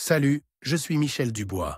Salut, je suis Michel Dubois.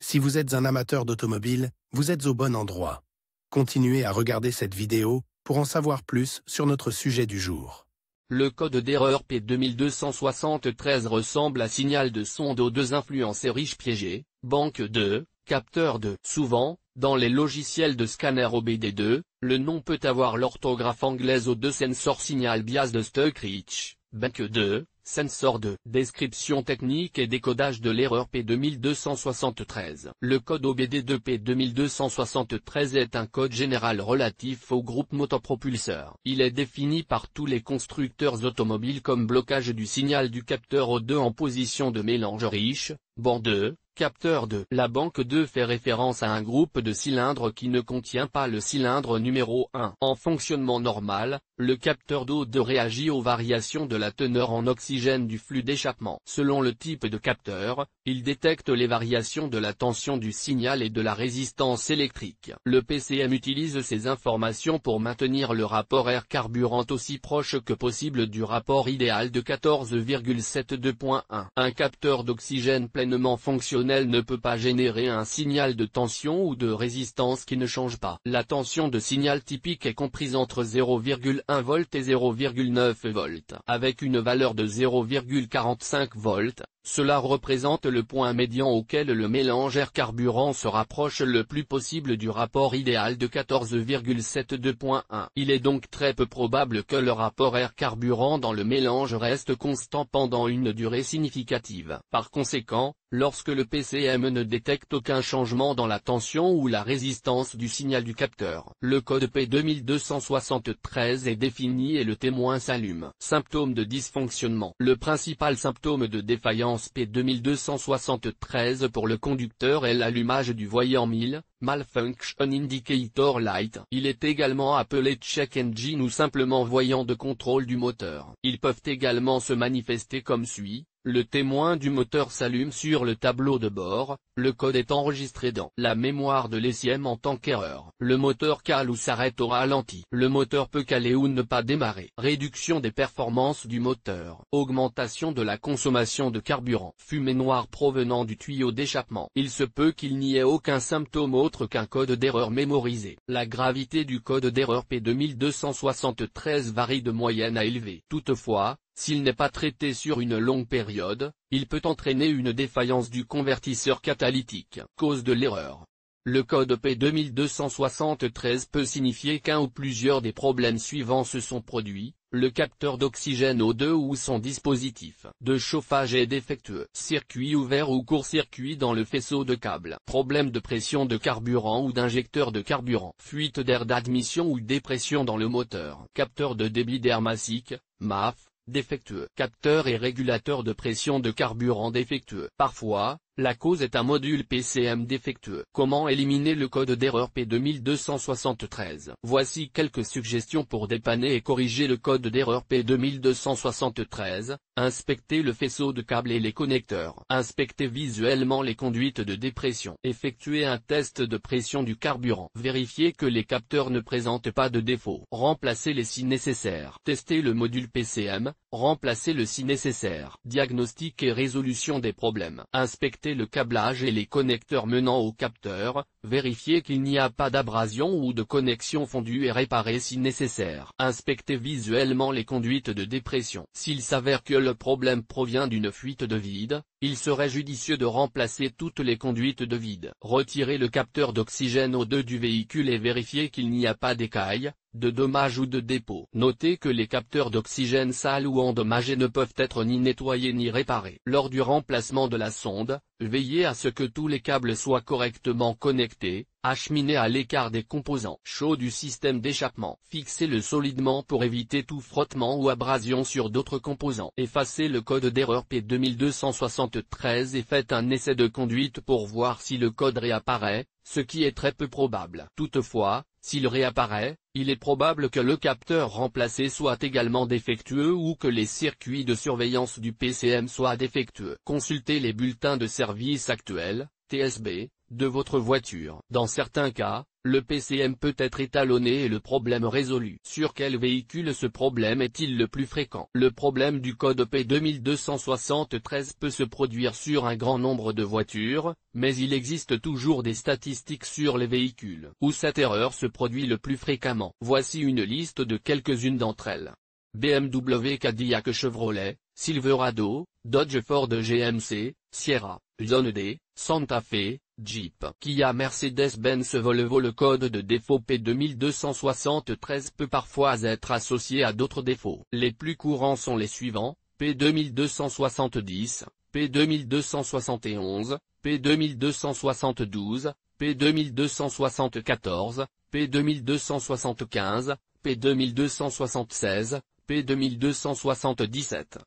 Si vous êtes un amateur d'automobile, vous êtes au bon endroit. Continuez à regarder cette vidéo pour en savoir plus sur notre sujet du jour. Le code d'erreur P2273 ressemble à signal de sonde aux deux influenceurs riches piégés, banque 2, capteur 2. Souvent, dans les logiciels de scanner OBD2, le nom peut avoir l'orthographe anglaise aux deux sensor signal bias de Stuckridge, banque 2, sensor 2. Description technique et décodage de l'erreur P2273. Le code OBD2 P2273 est un code général relatif au groupe motopropulseur. Il est défini par tous les constructeurs automobiles comme blocage du signal du capteur O2 en position de mélange riche, banc 2, capteur 2. La banque 2 fait référence à un groupe de cylindres qui ne contient pas le cylindre numéro 1. En fonctionnement normal, le capteur d'O2 réagit aux variations de la teneur en oxygène du flux d'échappement. Selon le type de capteur, il détecte les variations de la tension du signal et de la résistance électrique. Le PCM utilise ces informations pour maintenir le rapport air-carburant aussi proche que possible du rapport idéal de 14,72.1. Un capteur d'oxygène pleinement fonctionnel ne peut pas générer un signal de tension ou de résistance qui ne change pas. La tension de signal typique est comprise entre 0,1 V et 0,9 V. Avec une valeur de 0,45 V, cela représente le point médian auquel le mélange air-carburant se rapproche le plus possible du rapport idéal de 14,72.1. Il est donc très peu probable que le rapport air-carburant dans le mélange reste constant pendant une durée significative. Par conséquent, lorsque le PCM ne détecte aucun changement dans la tension ou la résistance du signal du capteur, le code P2273 est défini et le témoin s'allume. Symptômes de dysfonctionnement. Le principal symptôme de défaillance P2273 pour le conducteur est l'allumage du voyant 1000, Malfunction Indicator Light. Il est également appelé check engine ou simplement voyant de contrôle du moteur. Ils peuvent également se manifester comme suit. Le témoin du moteur s'allume sur le tableau de bord, le code est enregistré dans la mémoire de l'ECM en tant qu'erreur. Le moteur cale ou s'arrête au ralenti. Le moteur peut caler ou ne pas démarrer. Réduction des performances du moteur. Augmentation de la consommation de carburant. Fumée noire provenant du tuyau d'échappement. Il se peut qu'il n'y ait aucun symptôme autre qu'un code d'erreur mémorisé. La gravité du code d'erreur P2273 varie de moyenne à élevée. Toutefois, s'il n'est pas traité sur une longue période, il peut entraîner une défaillance du convertisseur catalytique. Cause de l'erreur. Le code P2273 peut signifier qu'un ou plusieurs des problèmes suivants se sont produits. Le capteur d'oxygène O2 ou son dispositif de chauffage est défectueux. Circuit ouvert ou court-circuit dans le faisceau de câble. Problème de pression de carburant ou d'injecteur de carburant. Fuite d'air d'admission ou dépression dans le moteur. Capteur de débit d'air massique, MAF, défectueux. Capteur et régulateur de pression de carburant défectueux. Parfois, la cause est un module PCM défectueux. Comment éliminer le code d'erreur P2273? Voici quelques suggestions pour dépanner et corriger le code d'erreur P2273. Inspectez le faisceau de câbles et les connecteurs. Inspectez visuellement les conduites de dépression. Effectuez un test de pression du carburant. Vérifiez que les capteurs ne présentent pas de défaut. Remplacez-les si nécessaire. Testez le module PCM. Remplacez-le si nécessaire. Diagnostic et résolution des problèmes. Inspectez le câblage et les connecteurs menant au capteur, vérifiez qu'il n'y a pas d'abrasion ou de connexion fondue et réparez si nécessaire. Inspectez visuellement les conduites de dépression. S'il s'avère que le problème provient d'une fuite de vide, il serait judicieux de remplacer toutes les conduites de vide. Retirez le capteur d'oxygène O2 du véhicule et vérifiez qu'il n'y a pas d'écailles, de dommages ou de dépôts. Notez que les capteurs d'oxygène sales ou endommagés ne peuvent être ni nettoyés ni réparés. Lors du remplacement de la sonde, veillez à ce que tous les câbles soient correctement connectés, acheminés à l'écart des composants chauds du système d'échappement. Fixez-le solidement pour éviter tout frottement ou abrasion sur d'autres composants. Effacez le code d'erreur P2273 et faites un essai de conduite pour voir si le code réapparaît, ce qui est très peu probable. Toutefois, s'il réapparaît, il est probable que le capteur remplacé soit également défectueux ou que les circuits de surveillance du PCM soient défectueux. Consultez les bulletins de service actuels, TSB, de votre voiture. Dans certains cas, le PCM peut être étalonné et le problème résolu. Sur quel véhicule ce problème est-il le plus fréquent? Le problème du code P2273 peut se produire sur un grand nombre de voitures, mais il existe toujours des statistiques sur les véhicules où cette erreur se produit le plus fréquemment. Voici une liste de quelques-unes d'entre elles. BMW, Cadillac, Chevrolet, Silverado, Dodge, Ford, GMC, Sierra, Hyundai, Santa Fe, Jeep, Kia, Mercedes-Benz, Volvo. Le code de défaut P2273 peut parfois être associé à d'autres défauts. Les plus courants sont les suivants: P2270, P2271, P2272, P2274, P2275, P2276, P2277.